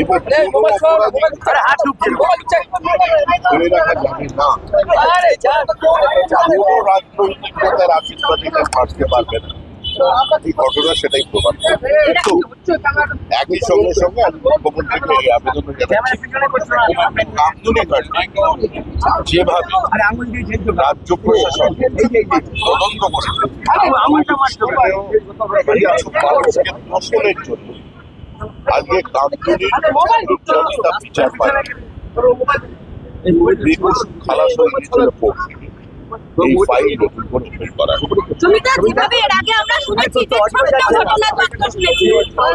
এবং ধরে রাখা যাবে না। কোনো রাজনৈতিক নেতার আশীর্বাদীদের বাঁচতে পারবে না। এই ঘটনা সেটাই প্রমাণ করে। কিন্তু একই সঙ্গে সঙ্গে আমি মুখ্যমন্ত্রীকে এই আবেদন জানাচ্ছি, কামদুনি ঘটনায় যেভাবে রাজ্য প্রশাসন তদন্ত করেছে মানুষকে ধর্ষণের জন্য আজকে কামদুনির জনতা বিচার পায় খালাস হয়ে গিয়েছিল কোর্ট থেকে। এই ফাইল নতুন করে ওপেন করা হবে। সুমিতা, যেভাবে এর আগে আমরা শুনেছি যে ছোট্ট ঘটনা তত্ত্ব শুনেছি,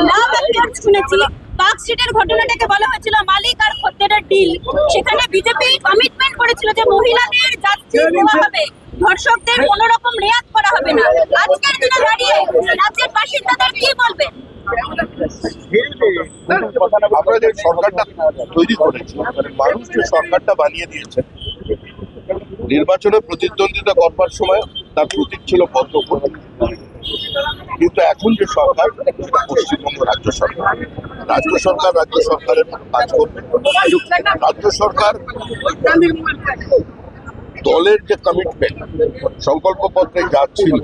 লাভ অ্যাফেয়ার্স শুনেছি, পার্ক স্ট্রিটের ঘটনাটাকে বলা হয়েছিল মালিক আর খদ্দেরের ডিল। সেখানে বিজেপি কমিটমেন্ট করেছিল যে মহিলাদের যাত্রী দেওয়া হবে, ধর্ষকদের কোনো রকম রেয়াত করা হবে না। আজকের দিনে দাঁড়িয়ে রাজ্যের বাসিন্দাদের কি বলবেন? আমরা যে সরকারটা তৈরি করেছি, মানুষ যে সরকারটা বানিয়ে দিয়েছে, নির্বাচনে প্রতিদ্বন্দ্বিতা করবার সময় তার প্রতীক ছিল পদ্মফুল। কিন্তু এখন যে সরকার, পশ্চিমবঙ্গ রাজ্য সরকার, রাজ্য সরকারের কাজ করবে। রাজ্য সরকার দলের যে কমিটমেন্ট সংকল্পপত্রে যা ছিল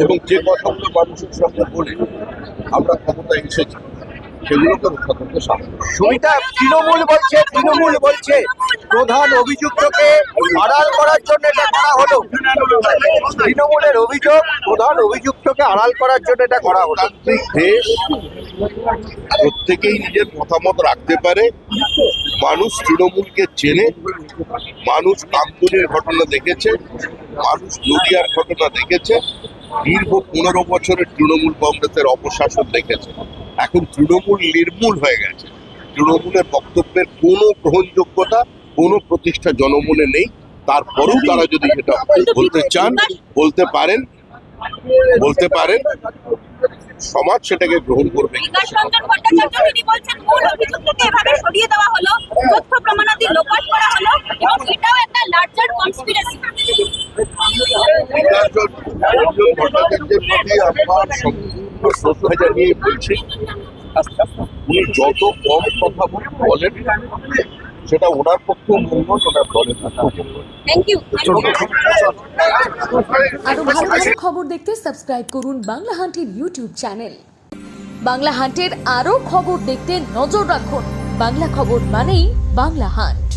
এবং যে কথাগুলো মানুষের সঙ্গে বলে আমরা ক্ষমতায় এসেছি, সেগুলোকে রক্ষা করতে সাহায্য। সুমিতা, তৃণমূল বলছে প্রধান অভিযুক্তকে আড়াল করার জন্য এটা করা হলো। তৃণমূলের অভিযোগ, প্রধান অভিযুক্তকে আড়াল করার জন্য এটা করা হলো। গণতান্ত্রিক দেশ, প্রত্যেকেই নিজের মতামত রাখতে পারে। মানুষ তৃণমূলকে চেনে, মানুষ কামদুনির ঘটনা দেখেছে, মানুষ নদিয়ার ঘটনা দেখেছে, দীর্ঘ 15 বছরের তৃণমূল কংগ্রেসের অপশাসন দেখেছে। এখন তৃণমূল নির্মূল হয়ে গেছে। তৃণমূলের বক্তব্যের কোনো গ্রহণযোগ্যতা, কোনো প্রতিষ্ঠা জনমনে নেই। তারপরেও তারা যদি এটা বলতে চান, বলতে পারেন, সমাজ সেটাকে গ্রহণ করবে। বিকাশ রঞ্জন ভট্টাচার্য তিনি বলছেন মূল অভিযুক্তকে এভাবে সরিয়ে দেওয়া হলো, তথ্য প্রমাণাদি লোপাট করা হলো এবং এটাও একটা লার্জার কনস্পিরেসি। ভট্টাচার্যের প্রতি আমার সম্পূর্ণ শ্রদ্ধা জানিয়ে বলছি, উনি যত কম কথা বলেন সেটা ওনার পক্ষেও মঙ্গল, ওনার দলের পক্ষেও মঙ্গল। Thank you. আরো ভালো ভালো খবর দেখতে সাবস্ক্রাইব করুন বাংলা হান্টের ইউটিউব চ্যানেল। বাংলা হান্টের আরো খবর দেখতে নজর রাখুন। বাংলা খবর মানেই বাংলা হান্ট।